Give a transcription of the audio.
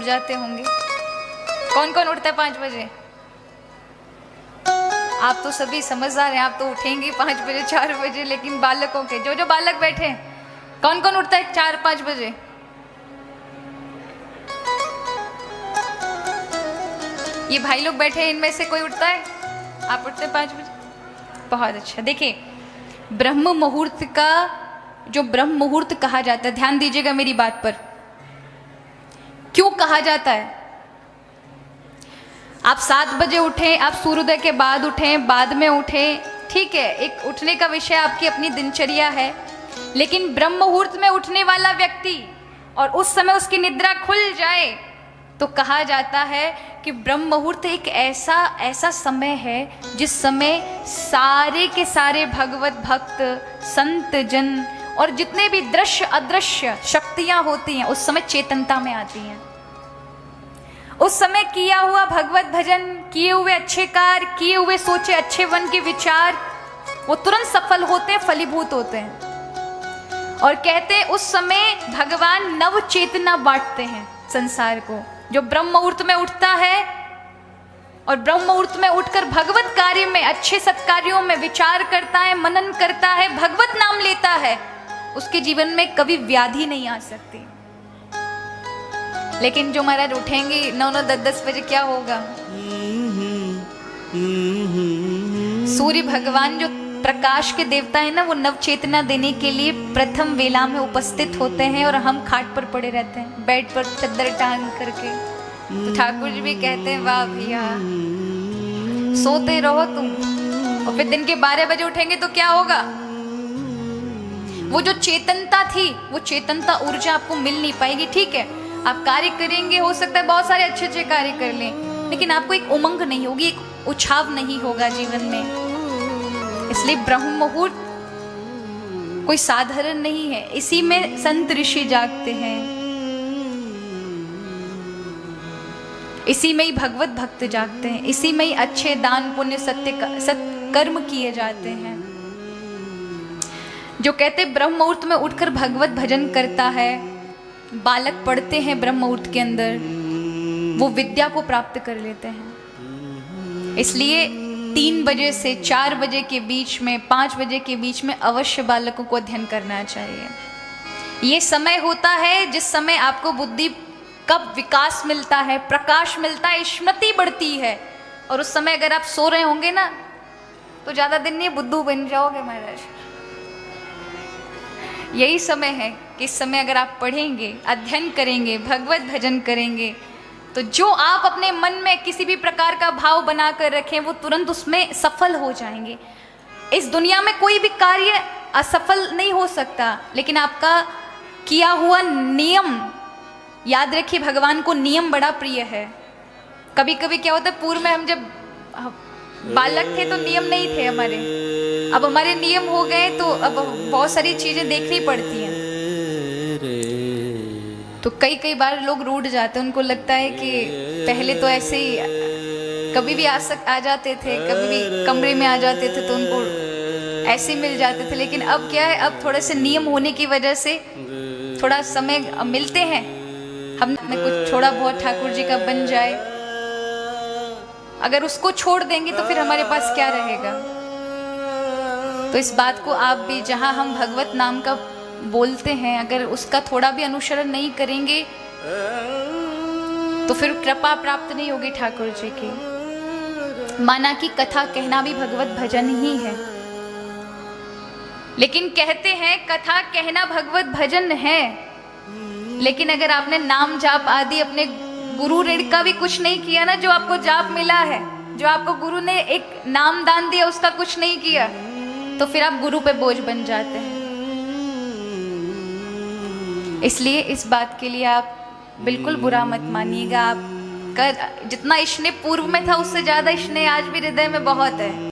जाते होंगे। कौन कौन उठता है 5 बजे? आप तो सभी समझदार हैं, आप तो उठेंगे 5 बजे 4 बजे, लेकिन बालकों के जो बालक बैठे हैं, कौन कौन उठता है 4-5 बजे? ये भाई लोग बैठे हैं, इनमें से कोई उठता है? आप उठते हैं 5 बजे? बहुत अच्छा। देखिए, ब्रह्म मुहूर्त का जो ब्रह्म मुहूर्त कहा जाता है, ध्यान दीजिएगा मेरी बात पर, क्यों कहा जाता है? आप 7 बजे उठें, आप सूर्योदय के बाद उठें, बाद में उठें, ठीक है, एक उठने का विषय आपकी अपनी दिनचर्या है, लेकिन ब्रह्म मुहूर्त में उठने वाला व्यक्ति और उस समय उसकी निद्रा खुल जाए तो कहा जाता है कि ब्रह्म मुहूर्त एक ऐसा समय है जिस समय सारे के सारे भगवत भक्त, संत जन और जितने भी दृश्य अदृश्य शक्तियां होती हैं उस समय चेतनता में आती हैं। उस समय किया हुआ भगवत भजन, किए हुए अच्छे कार्य, किए हुए सोचे अच्छे मन के विचार, वो तुरंत सफल होते हैं, फलीभूत होते हैं। और कहते हैं उस समय भगवान नव चेतना बांटते हैं संसार को। जो ब्रह्म मुहूर्त में उठता है और ब्रह्म मुहूर्त में उठकर भगवत कार्य में, अच्छे सत्कार्यों में विचार करता है, मनन करता है, भगवत नाम लेता है, उसके जीवन में कभी व्याधि नहीं आ सकती। लेकिन जो महाराज उठेंगे 9-9, 10-10 बजे, क्या होगा? सूर्य भगवान जो प्रकाश के देवता है ना, वो नव चेतना देने के लिए प्रथम वेला में उपस्थित होते हैं और हम खाट पर पड़े रहते हैं, बेड पर चद्दर टांग करके। तो ठाकुर जी भी कहते हैं, वाह भैया, सोते रहो तुम, और फिर दिन के 12 बजे उठेंगे तो क्या होगा? वो जो चेतनता थी, वो चेतनता ऊर्जा आपको मिल नहीं पाएगी। ठीक है, आप कार्य करेंगे, हो सकता है बहुत सारे अच्छे अच्छे कार्य कर लें, लेकिन आपको एक उमंग नहीं होगी, एक उछाव नहीं होगा जीवन में। इसलिए ब्रह्म मुहूर्त कोई साधारण नहीं है, इसी में संत ऋषि जागते हैं, इसी में ही भगवत भक्त जागते हैं, इसी में ही अच्छे दान पुण्य सत्कर्म किए जाते हैं। जो कहते ब्रह्म मुहूर्त में उठकर भगवत भजन करता है, बालक पढ़ते हैं ब्रह्म मुहूर्त के अंदर, वो विद्या को प्राप्त कर लेते हैं। इसलिए 3 बजे से 4 बजे के बीच में, 5 बजे के बीच में अवश्य बालकों को अध्ययन करना चाहिए। ये समय होता है जिस समय आपको बुद्धि का विकास मिलता है, प्रकाश मिलता है, स्मृति बढ़ती है। और उस समय अगर आप सो रहे होंगे ना, तो ज़्यादा दिन नहीं बुद्धू बन जाओगे महाराज। यही समय है कि इस समय अगर आप पढ़ेंगे, अध्ययन करेंगे, भगवत भजन करेंगे, तो जो आप अपने मन में किसी भी प्रकार का भाव बना कर रखें, वो तुरंत उसमें सफल हो जाएंगे। इस दुनिया में कोई भी कार्य असफल नहीं हो सकता, लेकिन आपका किया हुआ नियम, याद रखिए भगवान को नियम बड़ा प्रिय है। कभी कभी क्या होता है, पूर्व में हम जब बालक थे तो नियम नहीं थे हमारे, अब हमारे नियम हो गए तो अब बहुत सारी चीजें देखनी पड़ती हैं। तो कई बार लोग रूठ जाते हैं, उनको लगता है कि पहले तो ऐसे ही कभी भी आ जाते थे, कभी भी कमरे में आ जाते थे तो उनको ऐसे मिल जाते थे। लेकिन अब क्या है, अब थोड़े से नियम होने की वजह से थोड़ा समय मिलते हैं, हम में कुछ थोड़ा बहुत ठाकुर जी का बन जाए। अगर उसको छोड़ देंगे तो फिर हमारे पास क्या रहेगा? तो इस बात को आप भी, जहाँ हम भगवत नाम का बोलते हैं, अगर उसका थोड़ा भी अनुसरण नहीं करेंगे तो फिर कृपा प्राप्त नहीं होगी ठाकुर जी की। माना कि कथा कहना भी भगवत भजन ही है, लेकिन कहते हैं कथा कहना भगवत भजन है, लेकिन अगर आपने नाम जाप आदि अपने गुरु ऋण का भी कुछ नहीं किया ना, जो आपको जाप मिला है, जो आपको गुरु ने एक नाम दान दिया, उसका कुछ नहीं किया, तो फिर आप गुरु पे बोझ बन जाते हैं। इसलिए इस बात के लिए आप बिल्कुल बुरा मत मानिएगा। आपका जितना स्नेह पूर्व में था उससे ज्यादा स्नेह आज भी हृदय में बहुत है।